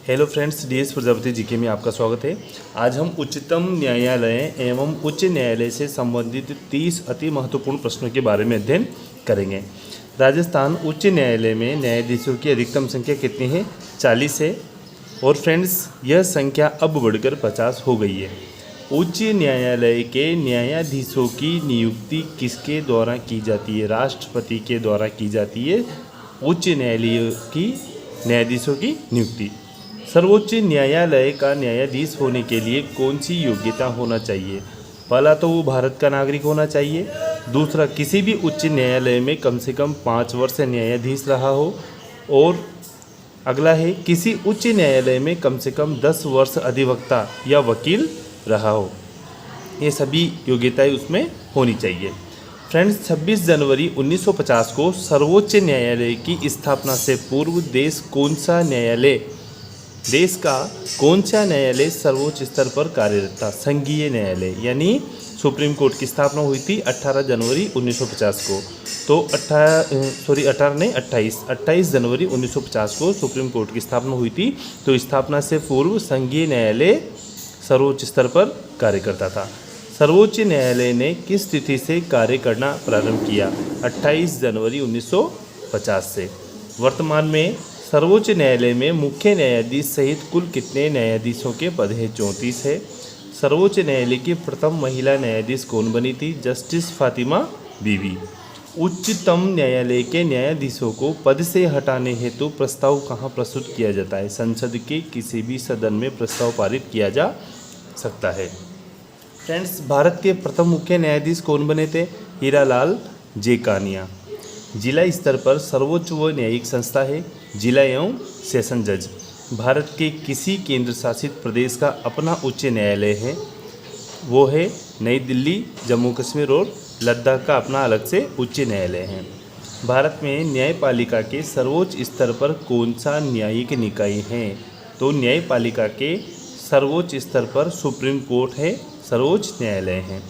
Hello friends, DS Prajapati GK में आपका स्वागत है। आज हम उच्चतम न्यायालय एवं उच्च न्यायालय से संबंधित 30 अति महत्वपूर्ण प्रश्नों के बारे में अध्ययन करेंगे। राजस्थान उच्च न्यायालय में न्यायाधीशों की अधिकतम संख्या कितनी है? 40 है। और फ्रेंड्स, यह संख्या अब बढ़कर 50 हो गई है। उच्च न्यायालय के न्यायाधीशों की नियुक्ति किसके द्वारा की जाती है? राष्ट्रपति के द्वारा की जाती है उच्च न्यायालय की न्यायाधीशों की नियुक्ति। सर्वोच्च न्यायालय का न्यायाधीश होने के लिए कौन सी योग्यता होना चाहिए? पहला तो वो भारत का नागरिक होना चाहिए। दूसरा, किसी भी उच्च न्यायालय में कम से कम 5 वर्ष न्यायाधीश रहा हो। और अगला है, किसी उच्च न्यायालय में कम से कम 10 वर्ष अधिवक्ता या वकील रहा हो। ये सभी योग्यताएं उसमें होनी चाहिए। फ्रेंड्स, 26 जनवरी 1950 को सर्वोच्च न्यायालय की स्थापना से पूर्व देश का कौन सा न्यायालय सर्वोच्च स्तर पर कार्यरत था? संघीय न्यायालय यानी सुप्रीम कोर्ट की स्थापना हुई थी 18 जनवरी 1950 को। तो 28 जनवरी 1950 को सुप्रीम कोर्ट की स्थापना हुई थी। तो स्थापना से पूर्व संघीय न्यायालय सर्वोच्च स्तर पर कार्य करता था। सर्वोच्च न्यायालय ने किस तिथि से कार्य करना प्रारंभ किया? 28 जनवरी 1950 से। वर्तमान में सर्वोच्च न्यायालय में मुख्य न्यायाधीश सहित कुल कितने न्यायाधीशों के पद हैं? 34 है। सर्वोच्च न्यायालय की प्रथम महिला न्यायाधीश कौन बनी थी? जस्टिस फातिमा बीवी। उच्चतम न्यायालय के न्यायाधीशों को पद से हटाने हेतु प्रस्ताव कहाँ प्रस्तुत किया जाता है? संसद के किसी भी सदन में प्रस्ताव पारित किया जा सकता है। फ्रेंड्स, भारत के प्रथम मुख्य न्यायाधीश कौन बने थे? हीरालाल जेकानिया। जिला स्तर पर सर्वोच्च व न्यायिक संस्था है जिला एवं सेशन जज। भारत के किसी केंद्र शासित प्रदेश का अपना उच्च न्यायालय है, वो है नई दिल्ली, जम्मू कश्मीर और लद्दाख का अपना अलग से उच्च न्यायालय है। भारत में न्यायपालिका के सर्वोच्च स्तर पर कौन सा न्यायिक निकाय है? तो न्यायपालिका के सर्वोच्च स्तर पर सुप्रीम कोर्ट है, सर्वोच्च न्यायालय है।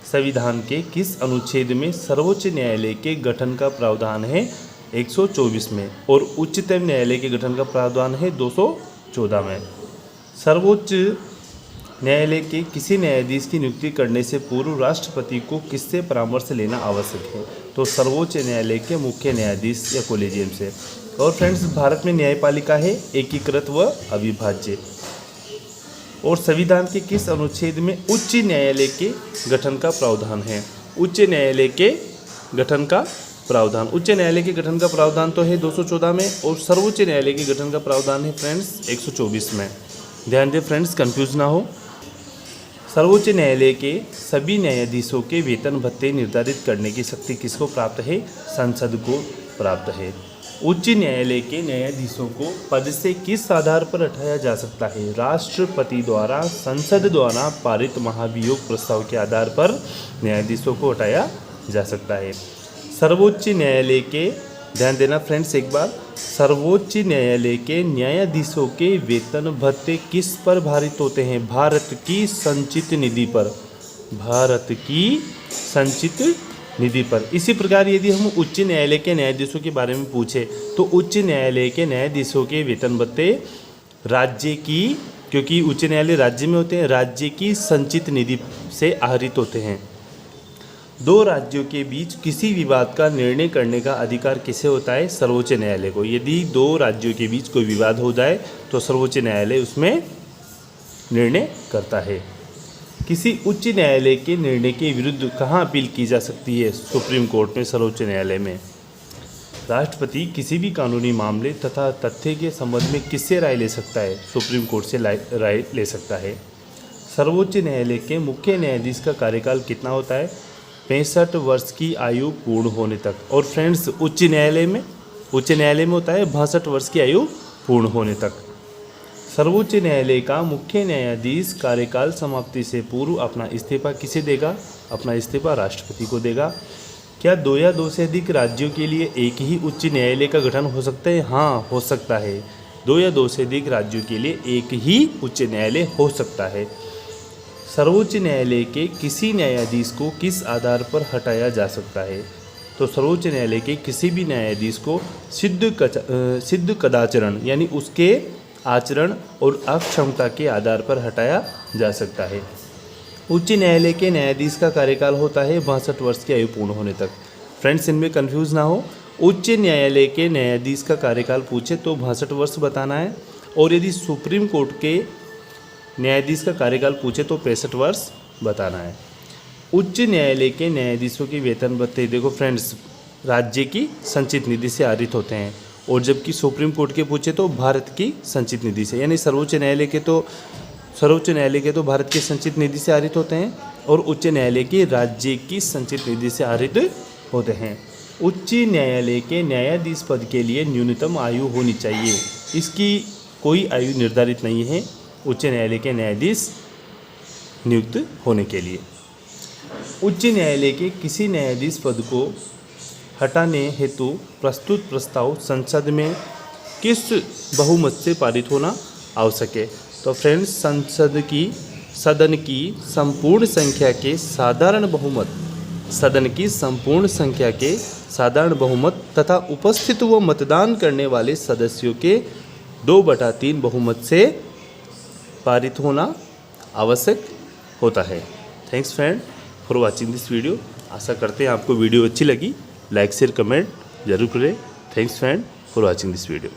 संविधान के किस अनुच्छेद में सर्वोच्च न्यायालय के गठन का प्रावधान है? 124 में। और उच्चतम न्यायालय के गठन का प्रावधान है 214 में। सर्वोच्च न्यायालय के किसी न्यायाधीश की नियुक्ति करने से पूर्व राष्ट्रपति को किससे परामर्श लेना आवश्यक है? तो सर्वोच्च न्यायालय के मुख्य न्यायाधीश या कोलेजियम से। और फ्रेंड्स, भारत में न्यायपालिका है एकीकृत व अविभाज्य। और संविधान के किस अनुच्छेद में उच्च न्यायालय के गठन का प्रावधान है? उच्च न्यायालय के गठन का प्रावधान का प्रावधान तो है 214 में। और सर्वोच्च न्यायालय के गठन का प्रावधान है फ्रेंड्स 124 में। ध्यान दें फ्रेंड्स, कंफ्यूज ना हो। सर्वोच्च न्यायालय के सभी न्यायाधीशों के वेतन भत्ते निर्धारित करने की शक्ति किसको प्राप्त है? संसद को प्राप्त है। उच्च न्यायालय के न्यायाधीशों को पद से किस आधार पर हटाया जा सकता है? राष्ट्रपति द्वारा संसद द्वारा पारित महाभियोग प्रस्ताव के आधार पर न्यायाधीशों को हटाया जा सकता है। सर्वोच्च न्यायालय के, ध्यान देना फ्रेंड्स एक बार, सर्वोच्च न्यायालय के न्यायाधीशों के वेतन भत्ते किस पर भारित होते हैं? भारत की संचित निधि पर। भारत की संचित निधि पर। इसी प्रकार यदि हम उच्च न्यायालय के न्यायाधीशों के बारे में पूछे तो उच्च न्यायालय के न्यायाधीशों के वेतन भत्ते राज्य की, क्योंकि उच्च न्यायालय राज्य में होते हैं, राज्य की संचित निधि से आहरित होते हैं। दो राज्यों के बीच किसी विवाद का निर्णय करने का अधिकार किसे होता है? सर्वोच्च न्यायालय को। यदि दो राज्यों के बीच कोई विवाद हो जाए तो सर्वोच्च न्यायालय उसमें निर्णय करता है। किसी उच्च न्यायालय के निर्णय के विरुद्ध कहाँ अपील की जा सकती है? सुप्रीम कोर्ट में, सर्वोच्च न्यायालय में। राष्ट्रपति किसी भी कानूनी मामले तथा तथ्य के संबंध में किससे राय ले सकता है? सुप्रीम कोर्ट से राय ले सकता है। सर्वोच्च न्यायालय के मुख्य न्यायाधीश का कार्यकाल कितना होता है? 65 वर्ष की आयु पूर्ण होने तक। और फ्रेंड्स, उच्च न्यायालय में होता है 62 वर्ष की आयु पूर्ण होने तक। सर्वोच्च न्यायालय का मुख्य न्यायाधीश कार्यकाल समाप्ति से पूर्व अपना इस्तीफा किसे देगा? अपना इस्तीफा राष्ट्रपति को देगा। क्या 2 या 2 से अधिक राज्यों के लिए एक ही उच्च न्यायालय का गठन हो सकता है? हाँ, हो सकता है। 2 या 2 से अधिक राज्यों के लिए एक ही उच्च न्यायालय हो सकता है। सर्वोच्च न्यायालय के किसी न्यायाधीश को किस आधार पर हटाया जा सकता है? तो सर्वोच्च न्यायालय के किसी भी न्यायाधीश को सिद्ध कदाचरण यानी उसके आचरण और अक्षमता के आधार पर हटाया जा सकता है। उच्च न्यायालय के न्यायाधीश का कार्यकाल होता है 62 वर्ष की आयु पूर्ण होने तक। फ्रेंड्स, इनमें कंफ्यूज ना हो, उच्च न्यायालय के न्यायाधीश का कार्यकाल पूछे तो 62 वर्ष बताना है, और यदि सुप्रीम कोर्ट के न्यायाधीश का कार्यकाल पूछे तो 65 वर्ष बताना है। उच्च न्यायालय के न्यायाधीशों की वेतन भत्ते देखो फ्रेंड्स, राज्य की संचित निधि से आहरित होते हैं, और जबकि सुप्रीम कोर्ट के पूछे तो भारत की संचित निधि से, यानी सर्वोच्च न्यायालय के तो भारत की संचित निधि से आहरित होते हैं, और उच्च न्यायालय के राज्य की संचित निधि से आहरित होते हैं। उच्च न्यायालय के न्यायाधीश पद के लिए न्यूनतम आयु होनी चाहिए, इसकी कोई आयु निर्धारित नहीं है उच्च न्यायालय के न्यायाधीश नियुक्त होने के लिए। उच्च न्यायालय के किसी न्यायाधीश पद को हटाने हेतु प्रस्तुत प्रस्ताव संसद में किस बहुमत से पारित होना आवश्यक है? तो फ्रेंड्स, सदन की संपूर्ण संख्या के साधारण बहुमत तथा उपस्थित व मतदान करने वाले सदस्यों के 2/3 बहुमत से पारित होना आवश्यक होता है। Thanks friend for watching this video. आशा करते हैं आपको वीडियो अच्छी लगी। लाइक शेयर कमेंट जरूर करें। Thanks friend for watching this video.